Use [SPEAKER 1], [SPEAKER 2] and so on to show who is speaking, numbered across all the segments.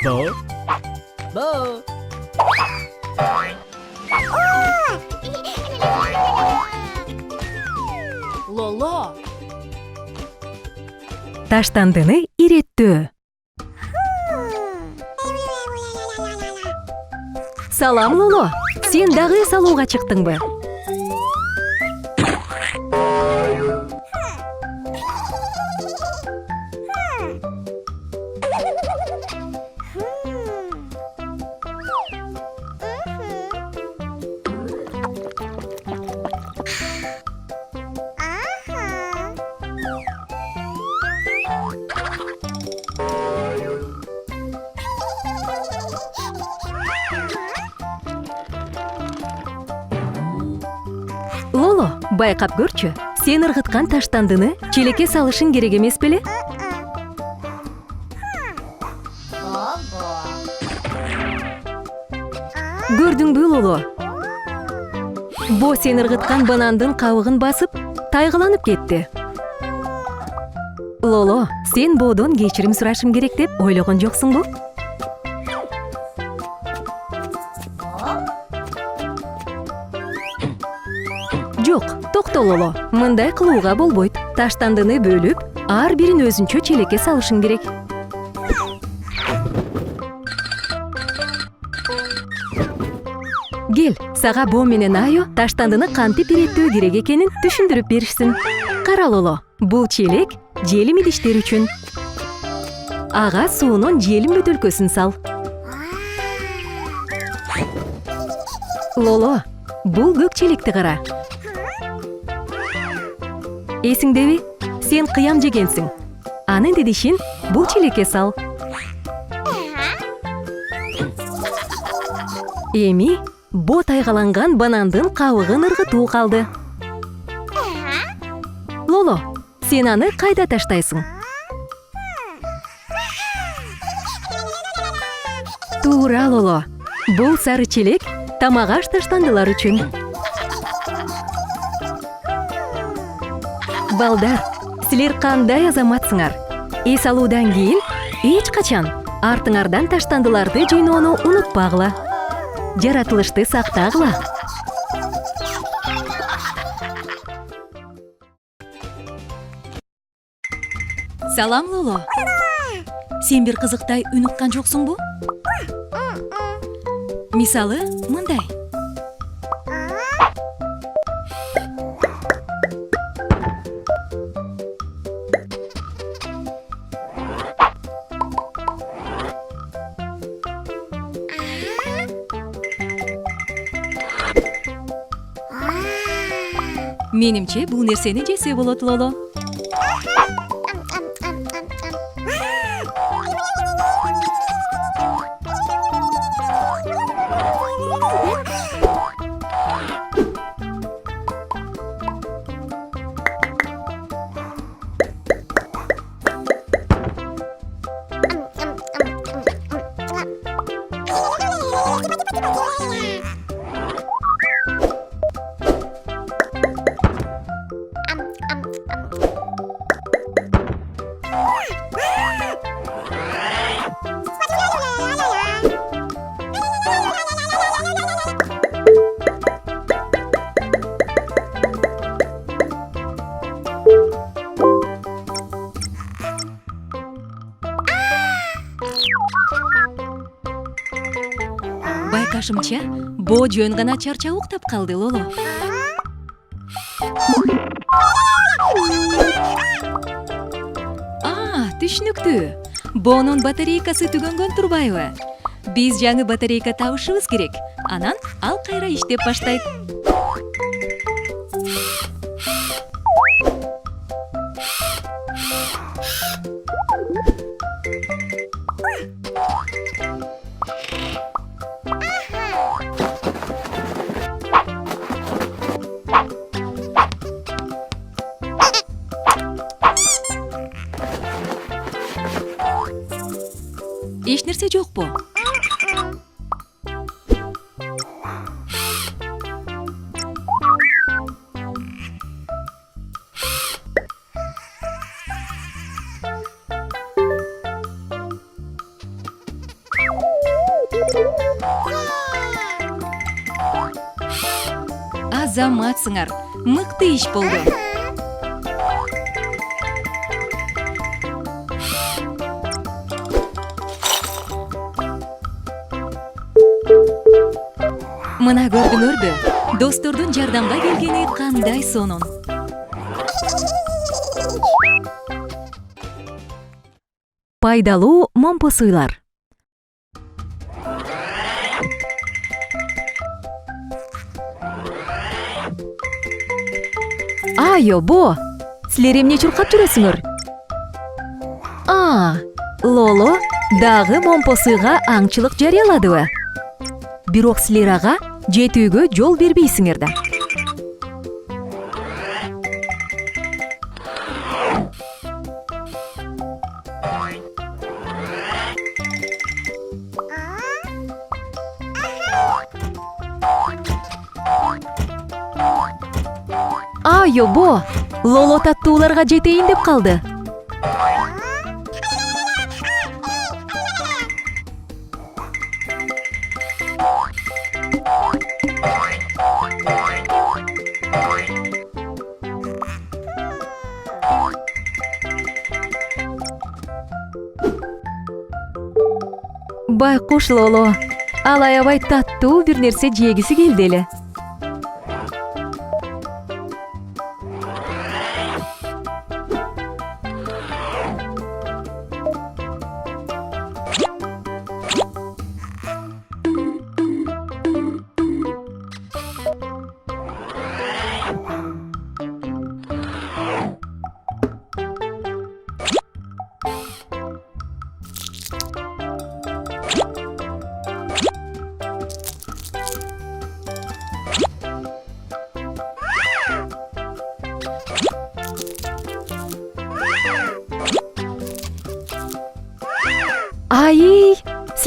[SPEAKER 1] Bo. Bo. Лоло.
[SPEAKER 2] Таштандыны иреттөө. Салам, Лоло. Сен дагы салууга чыктыңбы? Лоло, байкап көрчү. Сен ыргыткан таштандыны челекке салышың керек эмес беле? Көрдүңбү, Лоло? Бо сен ыргыткан банандын кабыгын басып, тайгыланып кетти. Лоло, сен Бодон кечирим сурашым керек деп ойлогон жоксуңбу? Жок, токто, Лоло. Мындай кылууга болбойт. Таштандыны бөлүп, ар бирин өзүнчө челекке салышың керек. Кел, сага Бо менен Айо таштандыны кантип иреттөө керек экенин түшүндүрүп беришсин. Кара, Лоло, бул челек желим идиштер үчүн. Ага суунун желим бөтөлкөсүн сал. Лоло, бул көк челекти кара. Эсиңдеби? Сен кыям жегенсиң. Анын идишин бул челекке сал. Эми Бо тайгаланган банандын кабыгын ыргытуу калды. Лоло, сен аны кайда таштайсың? Туура, Лоло. Бул сары челек тамак аш таштандылар үчүн. Балдар, силер кандай азаматсыңар? Эс алуудан кийин эч качан артыңардан таштандыларды жыйноону унутпагыла. Жаратылышты сактагыла. Салам, Лоло. Сен бир кызыктай үн уккан жоксуңбу? Мисалы, мындай. Менимче бул нерсени жесе болот, Лоло. Байкашымча, Бо жөн гана чарчап уктап калды, Лоло. Түшүнүктүү. Бонун батарейкасы түгөнгөн турбайбы? Биз жаңы батарейка табышыбыз керек. Анан ал кайра иштеп баштайт. Эч нерсе жокпу? азаматсыңар. Мыкты иш болду. Мына көрдүңөрбү? Достордун жардамга келгени кандай сонун. Пайдалуу момпосуйлар. Бо, силер эмне чуркап жүрөсүңөр? Лоло дагы момпосуйга аңчылык жарыяладыбы? Бирок силер ага жетүүгө жол бербейсиңер да. Бо, Лоло таттууларга жетейин деп калды. Байкуш Лоло, ал аябай таттуу бир нерсе жегиси келди эле.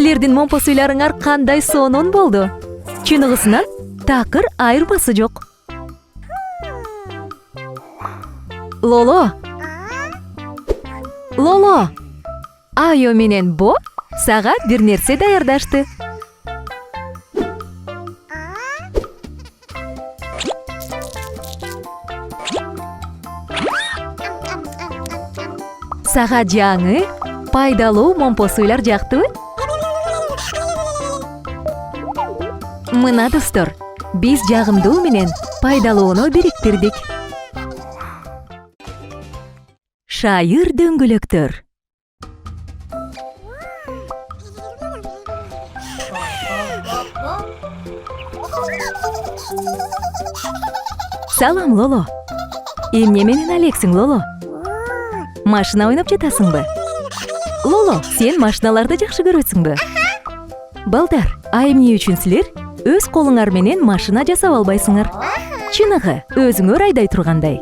[SPEAKER 2] Силердин момпосуйларыңар кандай сонун болду. Чыныгысынан такыр айырмасы жок. Лоло, Айо менен Бо сага бир нерсе даярдашты. Сага жаңы, пайдалуу момпосуйлар жактыбы? Мына достор, биз жагымдуу менен пайдалууну бириктирдик. Шайыр дөңгөлөктөр. Салам, Лоло. Эмне менен алексиң, Лоло? Машина ойноп жатасыңбы? Лоло, сен машиналарды жакшы көрөсүңбү? Балдар, эмне үчүн силер өз колуңар менен машина жасап албайсыңар? Чыныгы, өзүңөр айдай тургандай.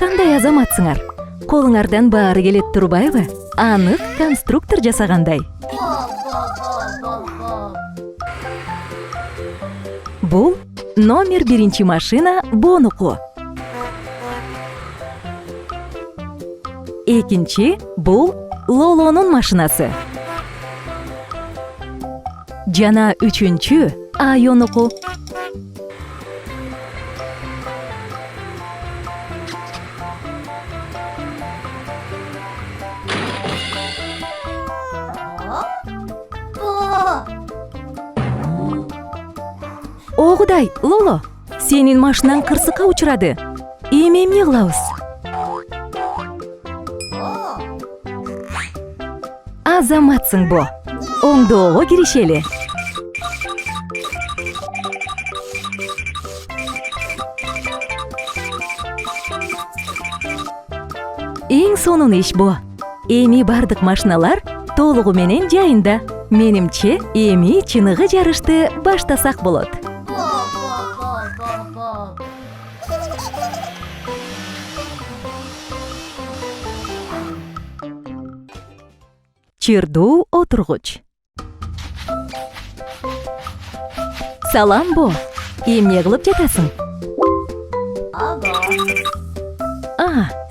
[SPEAKER 2] Кандай азаматсыңар? Колуңардан баары келет турбайбы? Анык конструктор жасагандай. Бул номер 1 машина Бонуку. Экинчи бул Лолонун машинасы. Жана үчүнчү Айонуку. О Кудай, Лоло, сенин машинаң кырсыкка учурады. Эми эмне кылабыз? Азаматсың бо. Оңдоого киришели. Эң сонун иш бо. Эми бардык машиналар толугу менен жайында. Менимче, эми чыныгы жарышты баштасак болот. Чырдуу отургуч. Салам бо. Эмне кылып жатасың?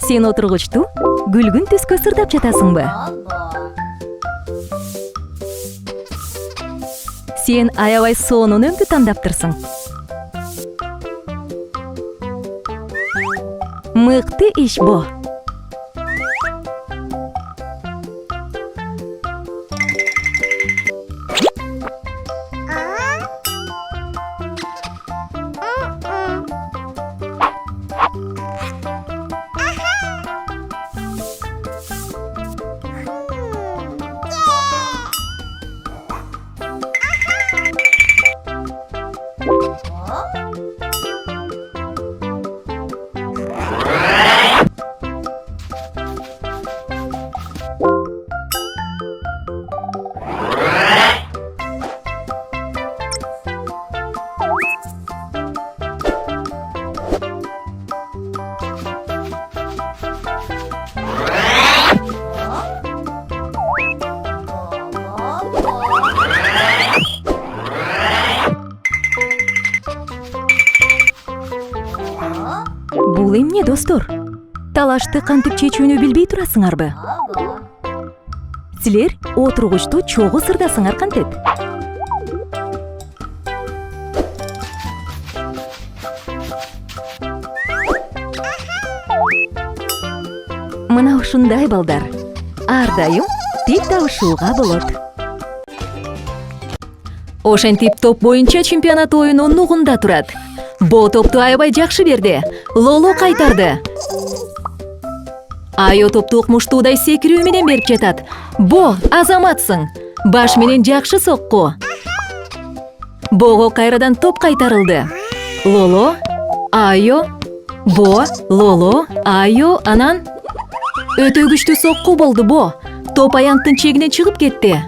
[SPEAKER 2] Сен отургучту гүлгүн түскө сырдап жатасыңбы? Сен аябай сонун өңдү таңдаптырсың. Мыкты иш бо. Бул эмне, достор? Талашты кантип чечүүнү билбей турасыңарбы? Силер отургучту чогуу сырдасыңар кантет? Мына ушундай балдар. Ар дайым теп табышууга болот. Ошентип топ боюнча чемпионат оюну нугунда турат. Бо топту аябай жакшы берди. Лоло кайтарды. Айо топту укмуштуудай секирүү менен берип жатат. Бо, азаматсың. Баш менен жакшы сокку. Бого кайрадан топ кайтарылды. Лоло, Айо, Бо, Лоло, Айо, анан өтө күчтүү сокку болду Бо. Топ аянттын чегинен чыгып кетти.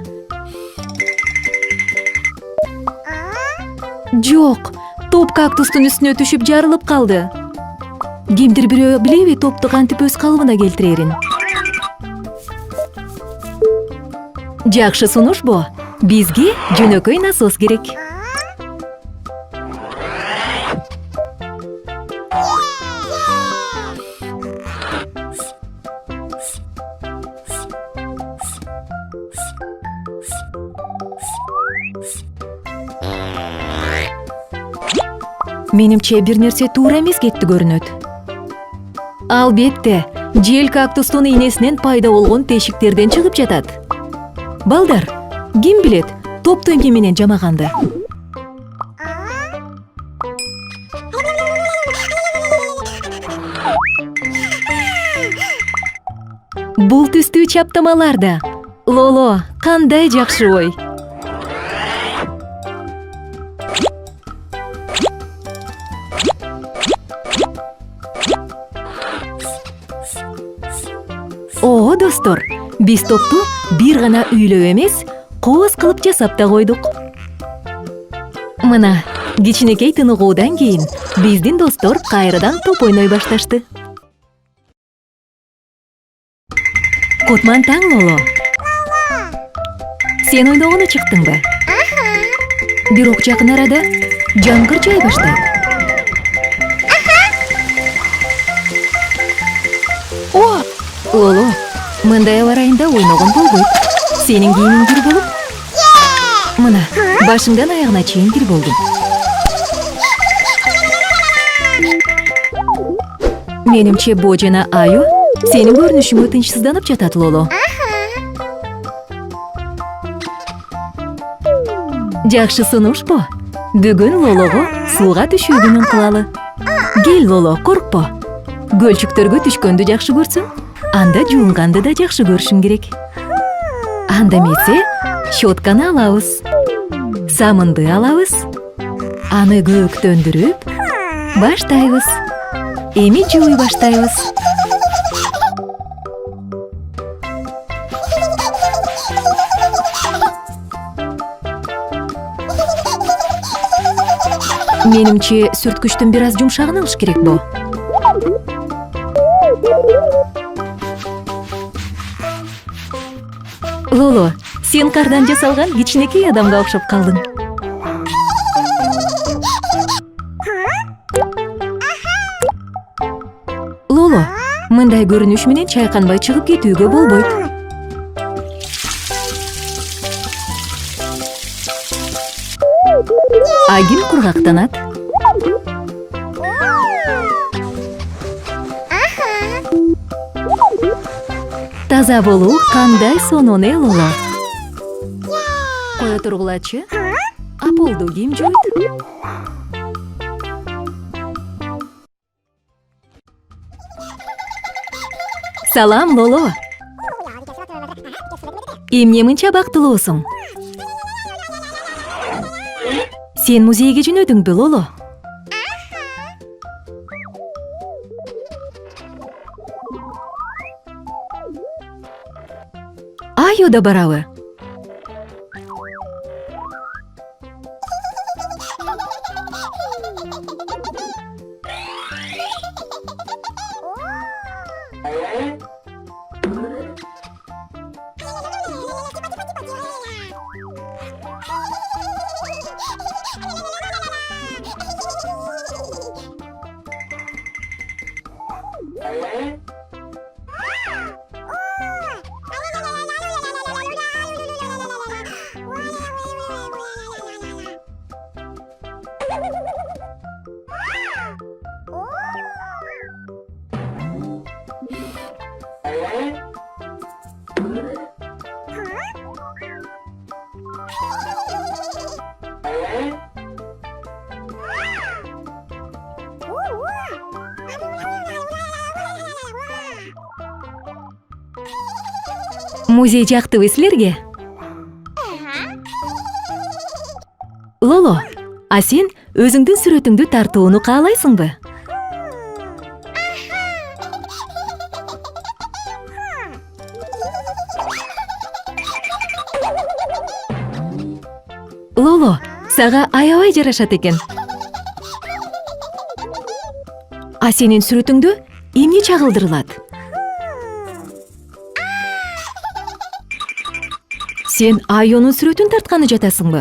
[SPEAKER 2] Жок, топ кактустун үстүнө түшүп жарылып калды. Кимдир бирөө билеби топту кантип өз калыбына келтирерин? Жакшы сунуш бо. Бизге жөнөкөй насос керек. Менимче бир нерсе туура эмес кетти көрүнөт. Албетте, жел кактустун ийнесинен пайда болгон тешиктерден чыгып жатат. Балдар, ким билет, топту эмне менен жамаганды? Бул түстүү чаптамалар да. Лоло, кандай жакшы ой. О, достор, биз топту бир гана үйлөө эмес, кооз кылып жасап да койдук. Мына, кичинекей тыныгуудан кийин биздин достор кайрадан топ ойной башташты. Котман таң, Лоло. Сен ойногону чыктыңбы? Бирок жакын арада жамгыр жай баштайт.
[SPEAKER 1] О,
[SPEAKER 2] Лоло, мындай аба ырайында ойногон болбойт. Сенин кийимиң кир болуп, мына башыңдан аягына чейин кир болдум. Менимче Бо жана Айо сенин көрүнүшүңө тынчсызданып жатат, Лоло. Жакшы сунуш Бо. Бүгүн Лолого сууга түшүү күнүн кылалы. Кел, Лоло, коркпо. Көлчүктөргө түшкөндү жакшы көрсүң, анда жуунганды да жакшы көрүшүң керек. Анда эмесе, щетканы алабыз. Самынды алабыз. Аны көктөндүрүп, баштайбыз. Эми жууй баштайбыз. Менимче сүрткүчтүн бир аз жумшагын алыш керек Бо. Лоло, сен кардан жасалган кичинекей адамга окшоп калдың. Лоло, мындай көрүнүш менен чайканбай чыгып кетүүгө болбойт. Агим кургактанат. Таза болуу кандай сонун, Лоло? Кое тургулачы. Аполду ким жуйт? Салам, Лоло. Эмне мынча бактылуусуң? Сен музейге жөнөдүңбү, Лоло? Айо да барабы? Музей жактыбы силерге? Лоло, а сен өзүңдүн сүрөтүңдү тартууну каалайсыңбы? Лоло, сага аябай жарашат экен. А сенин сүрөтүңдө эмне чагылдырылат? Сен Айонун сүрөтүн тартканы жатасыңбы?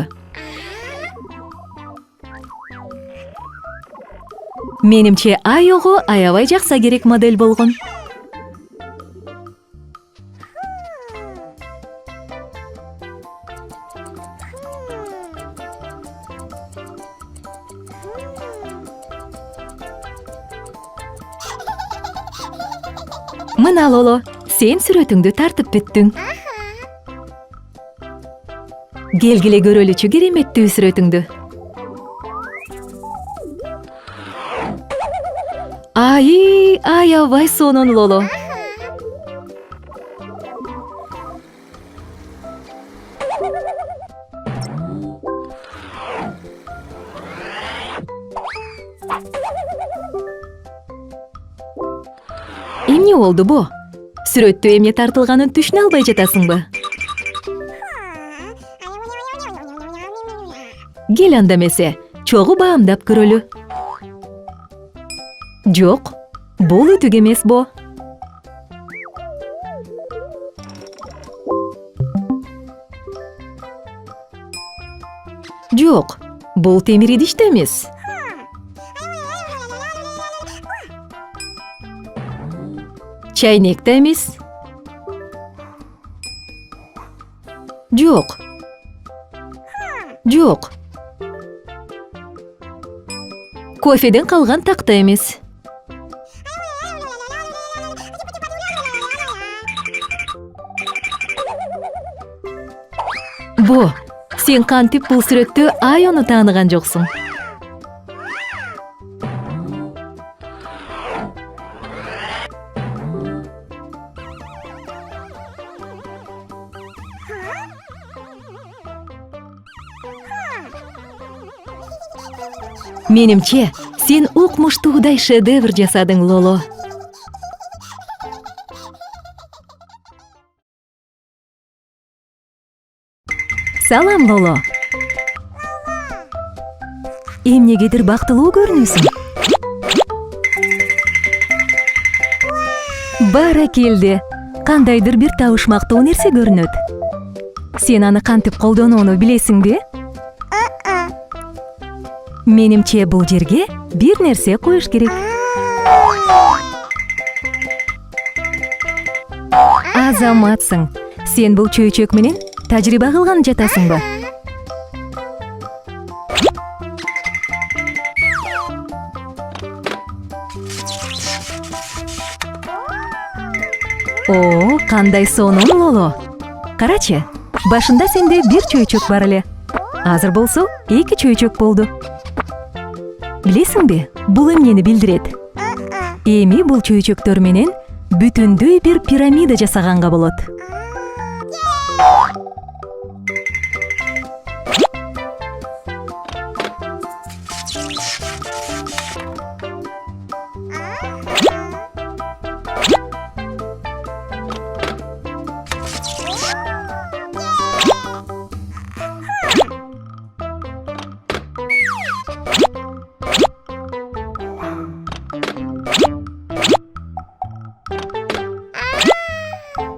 [SPEAKER 2] Менимче Айого аябай жакса керек модель болгон. Мына, Лоло, сен сүрөтүңдү тартып бүттүң. Келгиле көрөлүчү кереметтүү сүрөтүңдү. Аябай сонун, Лоло. Эмне болду, Бо? Сүрөттө эмне тартылганын түшүнө албай жатасыңбы? Кел анда эмесе, чогуу баамдап көрөлү. Жок, бул үтүк эмес, Бо. Жок, бул темир идиш да эмес. Чайнек да эмес. Жок. Жок. Кофеден калган такта эмес. Бо, сен кантип бул сүрөттө Айону тааныган жоксуң? Менимче, сен укмуштуудай шедевр жасадың, Лоло. Салам, Лоло. Эмнегедир бактылуу көрүнүсүң? Баракелде. Кандайдыр бир табышмактуу нерсе көрүнөт. Сен аны кантип колдонууну билесиңби? Менимче бул жерге бир нерсе коюш керек. Азаматсың. Сен бул чөйчөк менен тажрыйба кылган жатасыңбы? О, кандай сонун, Лоло. Карачы, башында сенде бир чөйчөк бар эле. Азыр болсо 2 чөйчөк болду. Билесиңби, бул эмнени билдирет? Эми бул чөйчөктөр менен бүтүндөй бир пирамида жасаганга болот.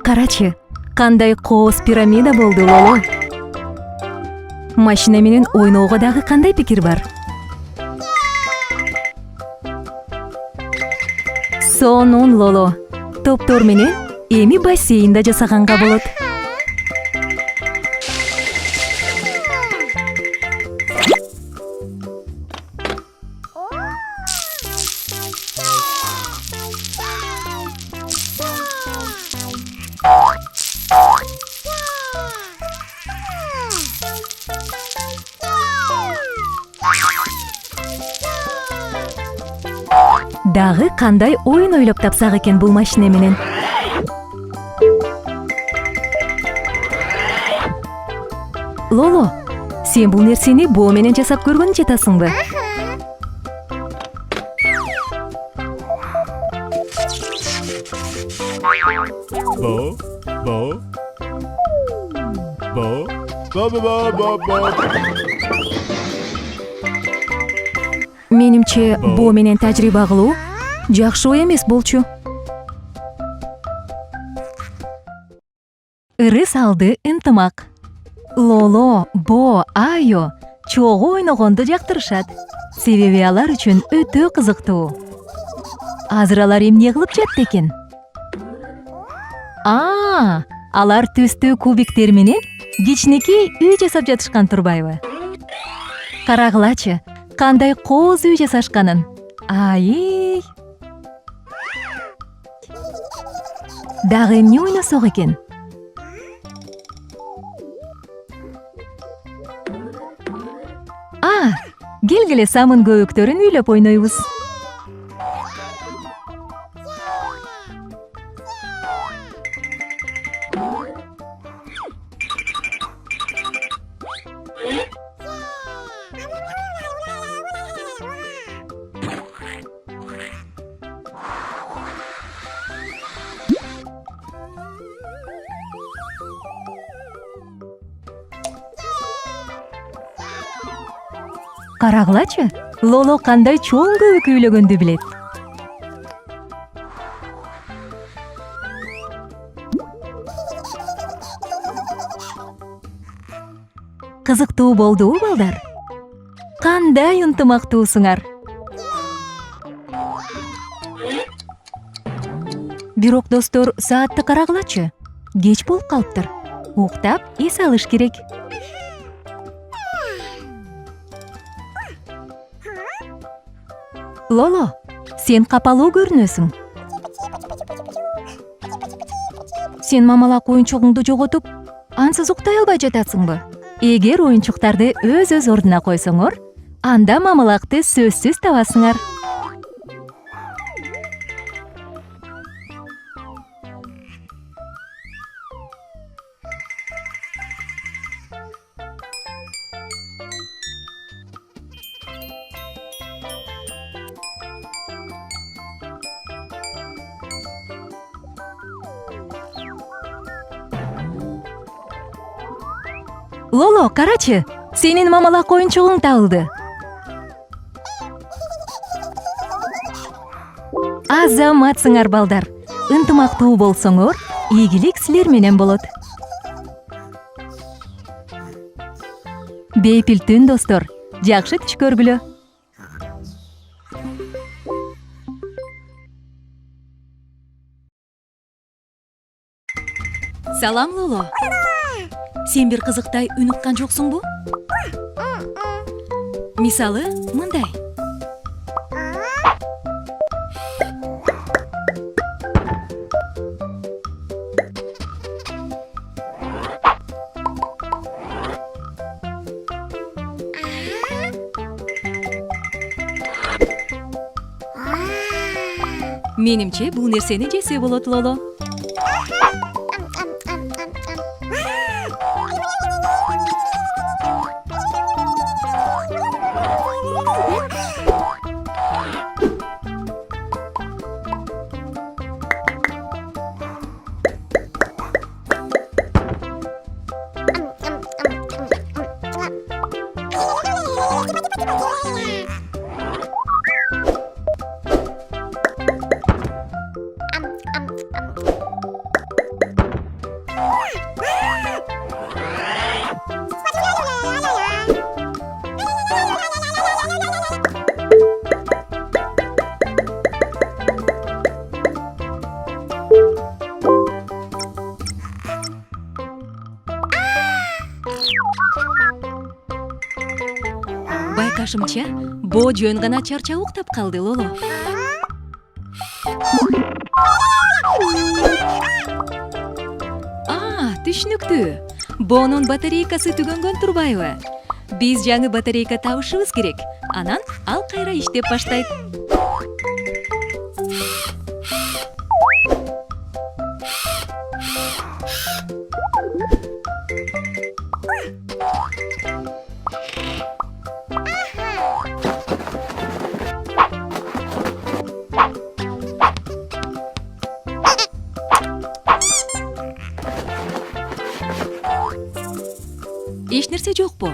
[SPEAKER 2] Карачы, кандай кооз пирамида болду, Лоло. Машина менен ойноого дагы кандай пикир бар? Сонун, Лоло. Топтор менен эми бассейн да жасаганга болот. Дагы кандай оюн ойлоп тапсак экен бул машина менен? Лоло, сен бул нерсени боо менен жасап көргөн жатасыңбы? Менимче, боо менен тажрыйба кылуу жакшы ой эмес болчу. Ырыс алды ынтымак. Лоло, Бо, Айо чогуу ойногонду жактырышат. Себеби алар үчүн өтө кызыктуу. Азыр алар эмне кылып жатты экен? Алар түстүү кубиктер менен кичинекей үй жасап жатышкан турбайбы? Карагылачы, кандай кооз үй жасашканын. Ай! Дагы эмне ойносок экен? Келгиле самын көбүктөрүн үйлөп ойнойбуз. Карагылачы, Лоло кандай чоң көбүк үйлөгөндү билет. Кызыктуу болдубу, балдар? Кандай ынтымактуусуңар? Бирок достор, саатты карагылачы. Кеч болуп калыптыр. уктап эс алыш керек. Лоло, сен капалуу көрүнөсүң. Сен мамалак оюнчугуңду жоготуп, ансыз уктай албай жатасыңбы? Эгер оюнчуктарды өз ордуна койсоңор, анда мамалакты сөзсүз табасыңар. Лоло, карачы, сенин мамалак оюнчугуң табылды. Азаматсыңар балдар. Ынтымактуу болсоңор, ийгилик силер менен болот. Бейпил түн достор, жакшы түш көргүлө. Салам, Лоло. Сен бир кызыктай үн уккан жоксуңбу? Мисалы, мындай. Менимче, бул нерсени жесе болот, Лоло. Байкашымча, бо жөн гана чарчап уктап калды, Лоло. Түшүнүктүү. Бонун батарейкасы түгөнгөн турбайбы? Биз жаңы батарейка табышыбыз керек. Анан ал кайра иштеп баштайт. Эч нерсе жокпу?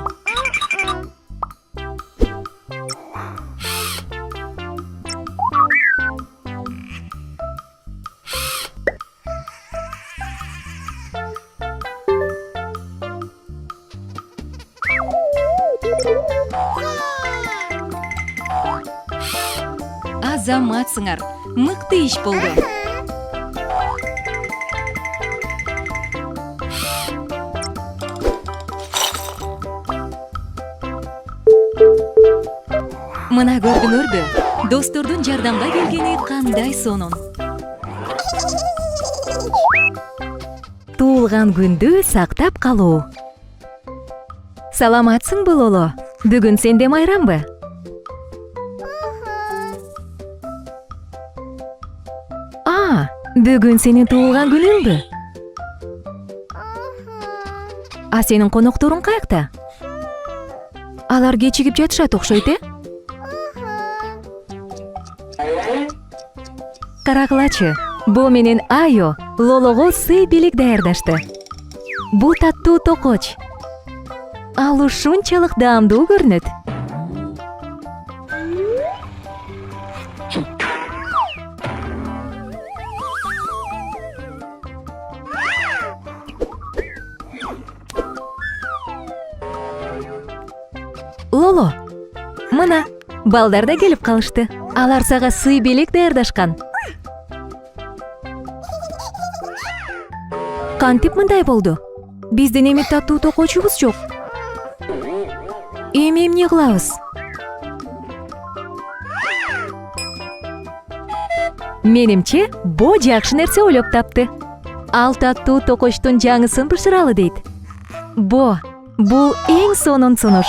[SPEAKER 2] Азаматсыңар, мыкты иш болду. Мына көрдүңөрбү? Достордун жардамга келгени кандай сонун. Туулган күндү сактап калуу. Саламатсыңбы, Лоло? Бүгүн сенде майрамбы? Бүгүн сенин туулган күнүңбү? Сенин конокторуң каякта? Алар кечигип жатышат окшойт, Карагылачы, бу менен Айо Лолого сый белек даярдашты. Бу таттуу токоч. Ал ушунчалык даамдуу көрүнөт. Лоло, мына, балдар да келип калышты. Алар сага сый белек даярдашкан. Кантип мындай болду? Биздин эми таттуу токоочубуз жок. Эми эмне кылабыз? Менимче, Бо жакшы нерсе ойлоп тапты. Ал таттуу токочтун жаңысын бышыралы дейт. Бо, бул эң сонун сунуш.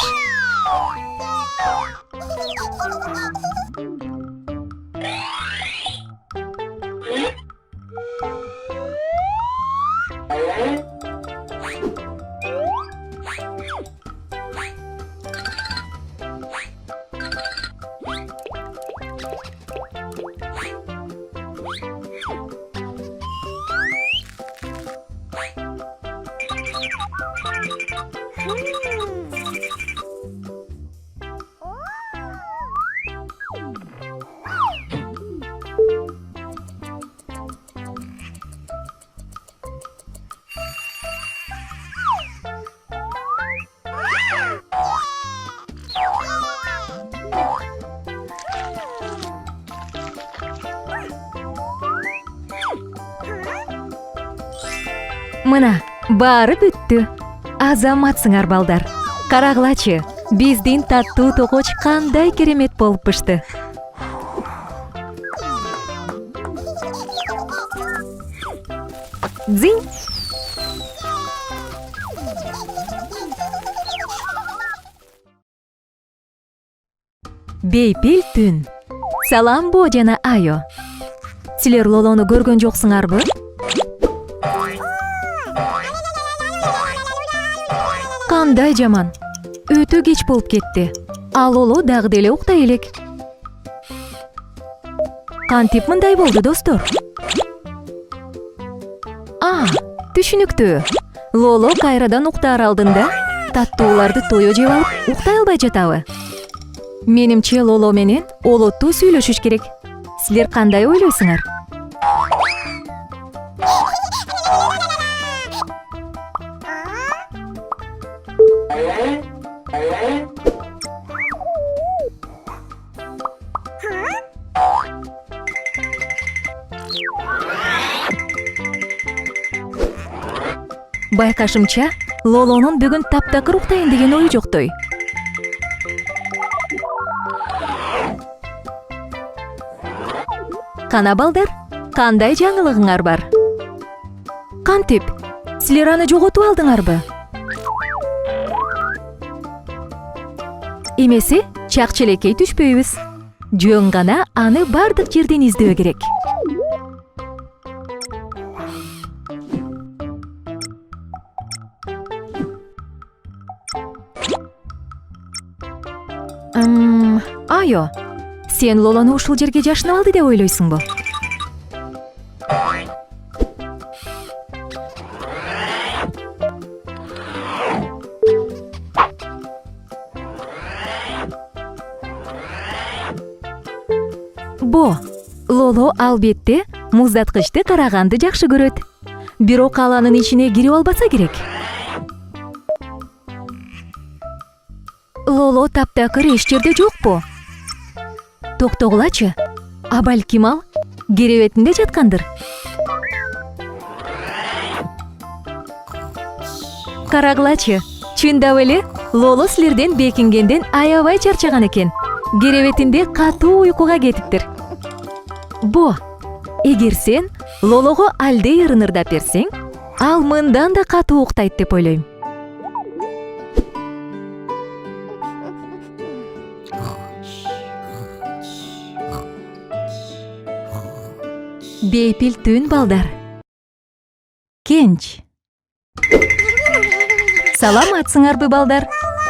[SPEAKER 2] Мына, баары бүттү. Азаматсыңар балдар. Карагылачы, биздин таттуу токоч кандай керемет болуп бышты. Дзинь. Бейпил түн. Салам Бо жана Айо. Силер Лолону көргөн жоксуңарбы? Кандай жаман. Өтө кеч болуп кетти. Ал Лоло дагы деле уктай элек. Кантип мындай болду, достор? Түшүнүктүү. Лоло кайрадан уктаар алдында таттууларды тое жеп алып, уктай албай жатабы? Менимче Лоло менен олоттуу сүйлөшүш керек. Силер кандай ойлойсуңар? Байкашымча, Лолонун бүгүн таптакыр уктайын деген ою жоктой. Кана балдар, кандай жаңылыгыңар бар? Кантип, силер аны жоготуп алдыңарбы? Эмеси, чак-челекей түшпөйбүз. Жөн гана аны бардык жерден издөө керек. Айо, сен Лолону ушул жерге жашынып алды деп ойлойсуңбу? Бо, Лоло албетте муздаткычты караганды жакшы көрөт. Бирок ал анын ичине кирип албаса керек. Лоло таптакыр эч жерде жокпу? Токтогулачы, балким ал керебетинде жаткандыр. Карагылачы, чындап эле Лоло силерден бекингенден аябай чарчаган экен. Керебетинде катуу уйкуга кетиптир. Бо, эгер сен Лолого алдей ырынырдап берсең, ал мындан да катуу уктайт деп ойлойм. Бейпил түн балдар. Кенч. Саламатсыңарбы балдар?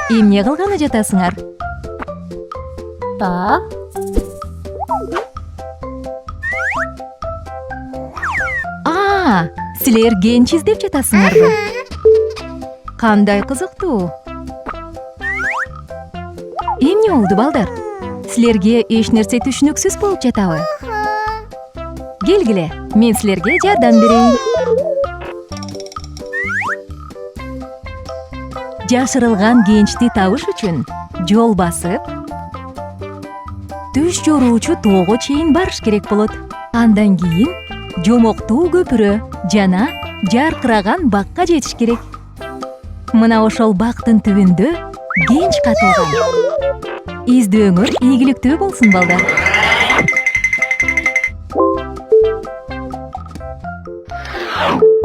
[SPEAKER 2] Эмне кылганы жатасыңар? Силер Кенч издеп жатасыңарбы? Кандай кызыктуу. Эмне болду балдар? Силерге эч нерсе түшүнүксүз болуп жатабы? Келгиле, мен силерге жардам берейин. Жашырылган Кенчти табыш үчүн жол басып, түш жоруучу тоого чейин барыш керек болот. Андан кийин жомоктуу көпүрө жана жаркыраган бакка жетиш керек. Мына ошол бактын түбүндө кенч катылган. Издөөңөр ийгиликтүү болсун, балдар.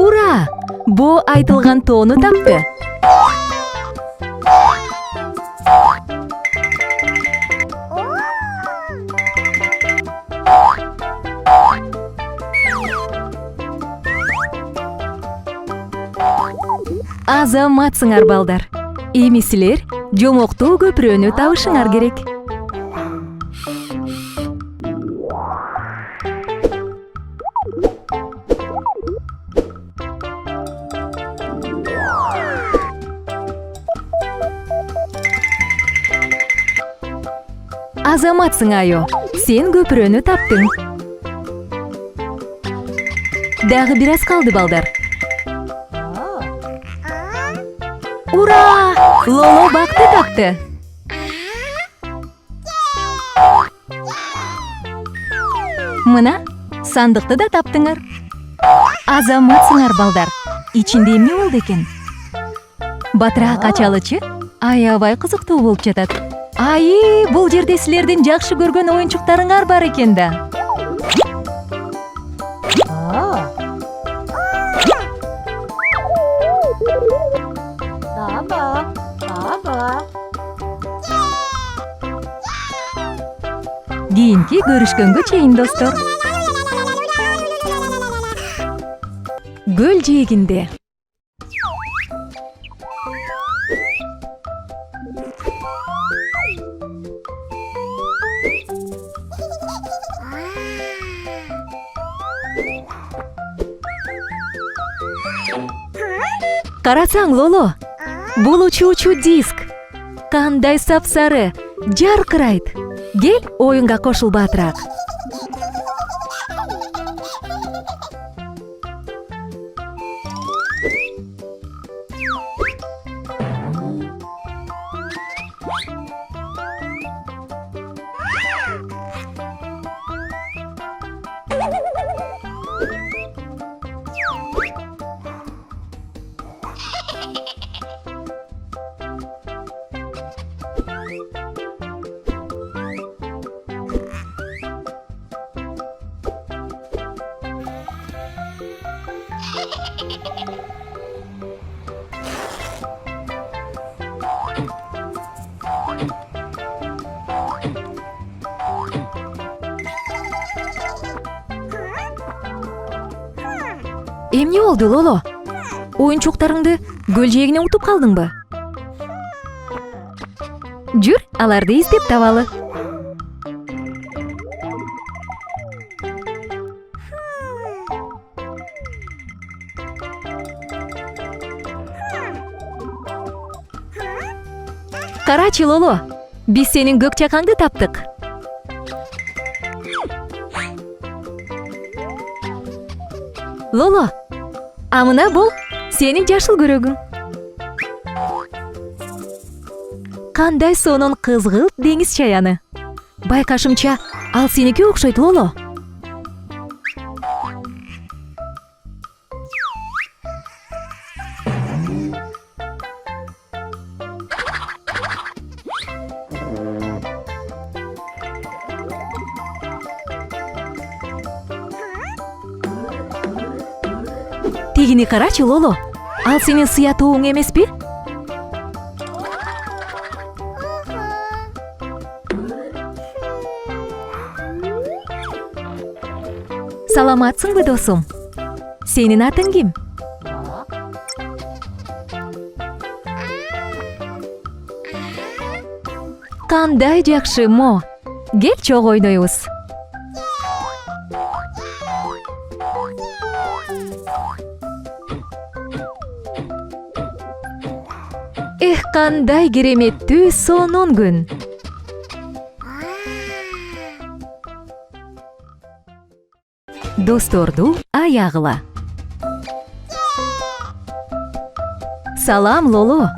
[SPEAKER 2] Ура! Бо айтылган тоону тапты. Азаматсыңар, балдар. Эми силер жомоктуу көпүрөнү табышыңар керек. Азаматсың, айо. Сен көпүрөнү таптың. Дагы бир аз калды, балдар. Ура! Лоло бакты тапты. Мына сандыкты да таптыңар. Азаматсыңар, балдар. Ичинде эмне болду экен? Батыраак ачалычы аябай кызыктуу болуп жатат. Ай, бул жерде силердин жакшы көргөн оюнчуктарыңар бар экен да. Кийинки көрүшкөнгө чейин, достор. Көл жээгинде. Карасаң, Лоло, бул учуучу диск. Кандай сапсары, жаркырайт. Кел, оюнга кошул, батыраак. Эмне болду, Лоло? Оюнчуктарыңды көл жээгине утуп калдыңбы? Жүр, аларды издеп табалы. Карачы, Лоло, биз сенин көк чакаңды таптык. Лоло, амына бол сенин жашыл көрөгүң. Кандай сонун кызгылт деңиз чаяны. Байкашымча, ал сеники окшойт, Лоло. Тегини карачы, Лоло. Ал сенин сыятууң эмеспи? Саламатсыңбы, досум? Сенин атың ким? Кандай жакшы, Мо. Кел, чогуу ойнойбуз. Эх, кандай кереметтүү сонун күн. Досторду аягыла. Салам, Лоло.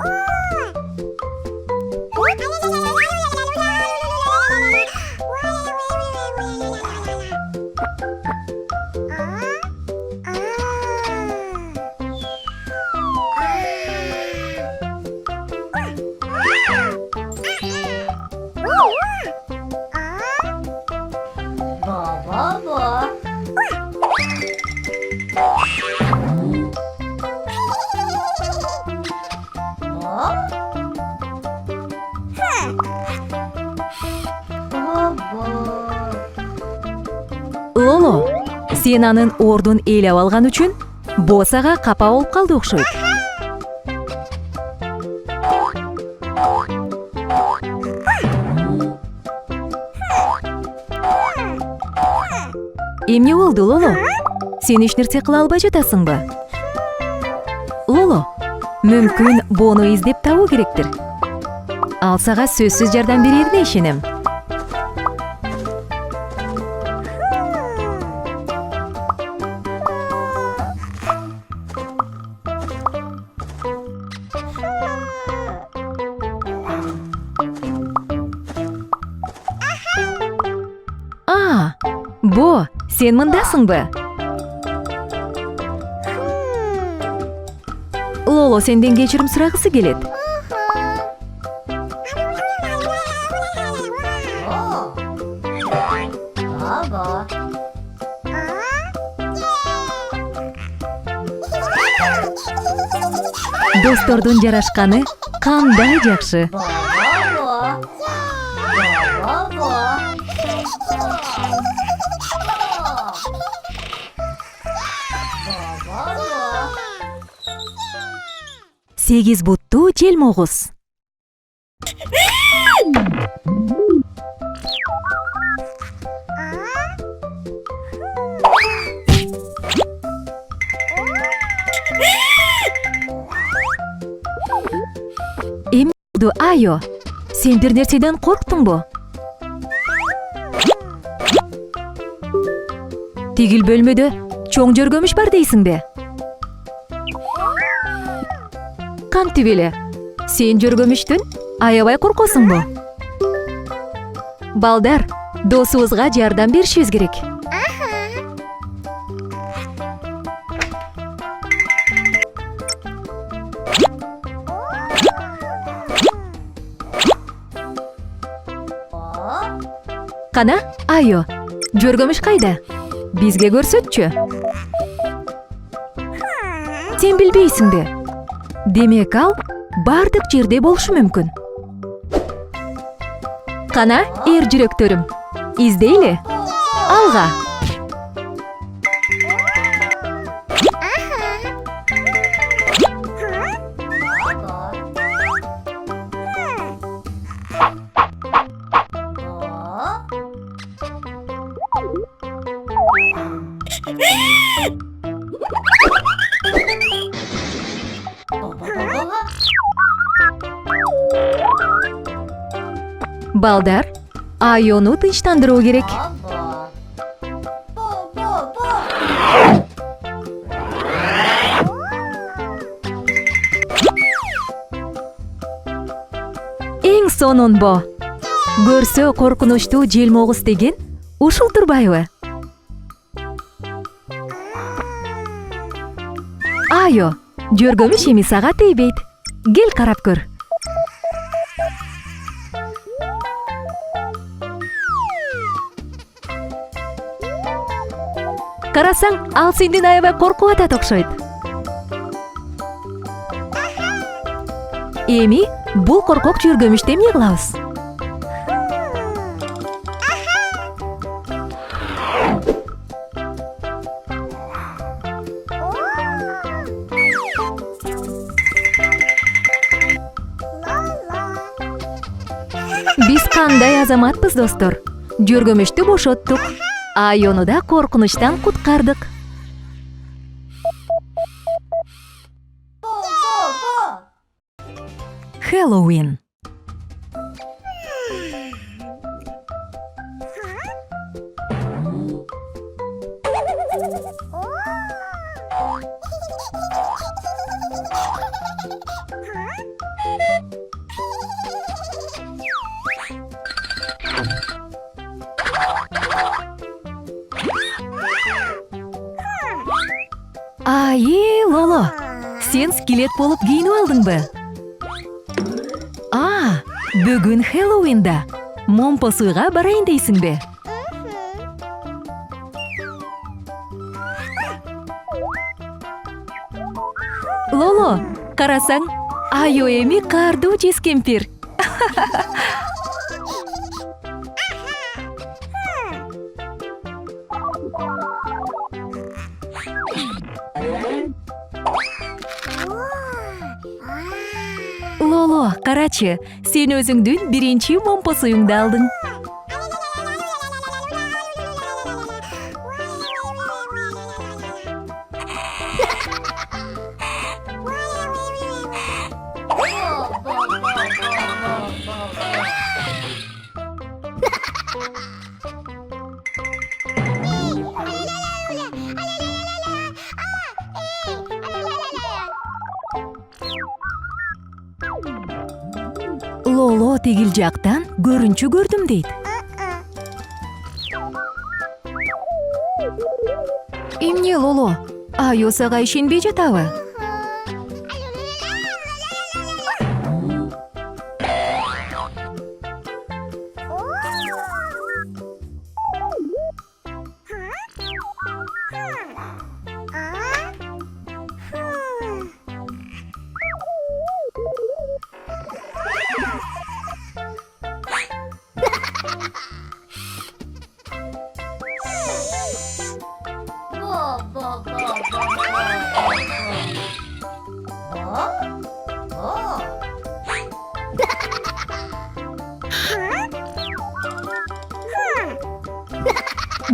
[SPEAKER 2] Сен анын ордун ээлеп алган үчүн босс ага капа болуп калды окшойт. Эмне болду, Лоло? Сен эч нерсе кыла албай жатасыңбы? Лоло, мүмкүн Бону издеп табуу керектир. Ал сага сөзсүз жардам берерине ишенем. Бо, сен мындасыңбы? Лоло сенден кечирим сурагысы келет. Достордун жарашканы кандай жакшы. Сегиз буттуу желмогуз. Эмне болду, Айо? Сен бир нерседен корктуңбу? Тигил бөлмөдө чоң жөргөмүш бар дейсиңби? Кантип эле? Сен жөргөмүштүн аябай коркосуңбу? Балдар, досубузга жардам беришибиз керек. Кана, Айо, жөргөмүш кайда? Бизге көрсөтчү. Сен билбейсиңби? Демек ал бардык жерде болушу мүмкүн. Кана, эр жүрөктөрүм, издейли. Алга. Балдар, Айону тынчтандыруу керек. Эң сонун Бо. Көрсө коркунучтуу желмогуз деген ушул турбайбы? Айо, жөргөмүш эми сага тийбейт. Кел карап көр. Карасаң, ал сенден аябай коркуп атат окшойт. Эми бул коркок жөргөмүштө эмне кылабыз? Биз кандай азаматпыз, достор? Жөргөмүштү бошоттук. Айону да коркунучтан куткардык. Хэллоуин. Лоло, сен скелет болуп кийинип алдыңбы? Бүгүн Хэллоуинда. Момпосуйга барайын дейсиңби? Лоло, карасаң, Айо эми кардуу жез кемпир. Лоло, карачы, сен өзүңдүн биринчи момпосуюңду алдың. Лоло тигил жактан көрүнчү көрдүм дейт. Эмне Лоло? Айо сага ишенбей жатабы?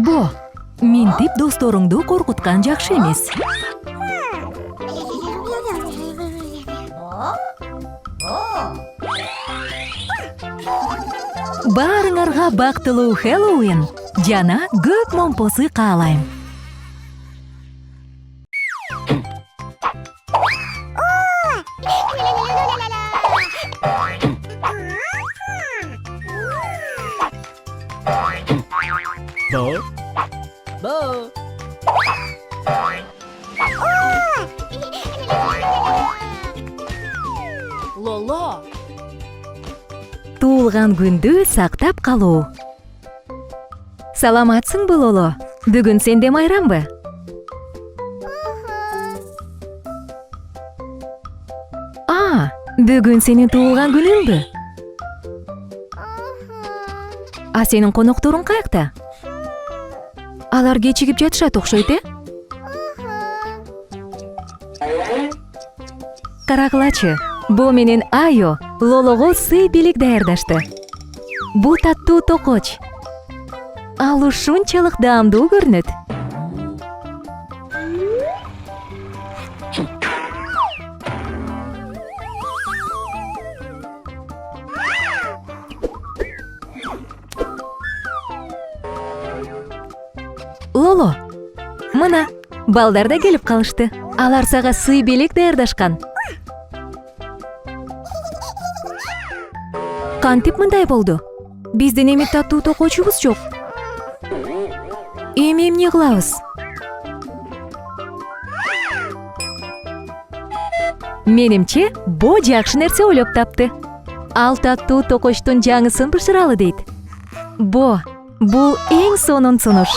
[SPEAKER 2] Бо, минтип досторуңду коркуткан жакшы эмес. Баарыңарга бактылуу Хэллоуин жана көп момпосу каалайм.
[SPEAKER 1] Bo. Лоло.
[SPEAKER 2] Туулган күндү сактап калуу. Саламатсыңбы, Лоло? Бүгүн сенде майрамбы? Бүгүн сенин туулган күнүңбү? Сенин конокторуң каякта? Алар кечигип жатышат окшойт, э? Карагылачы, Бо менен Айо Лолого сый бийлик даярдашты. Бул таттуу токоч. Ал ушунчалык даамдуу көрүнөт. Лоло, мына, балдар да келип калышты. Алар сага сый бийлик даярдашкан. Кантип мындай болду? Биздин эми таттуу токочубуз жок. Эми эмне кылабыз? Менимче, Бо жакшы нерсе ойлоп тапты. Ал таттуу токочтун жаңысын бышыралы дейт. Бо, бул эң сонун сунуш.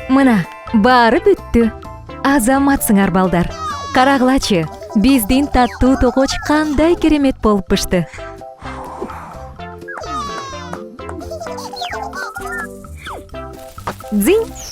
[SPEAKER 2] Мына, баары бүттү. Азаматсыңар балдар. Карагылачы, биздин таттуу токоч кандай керемет болуп бышты. Дзинь!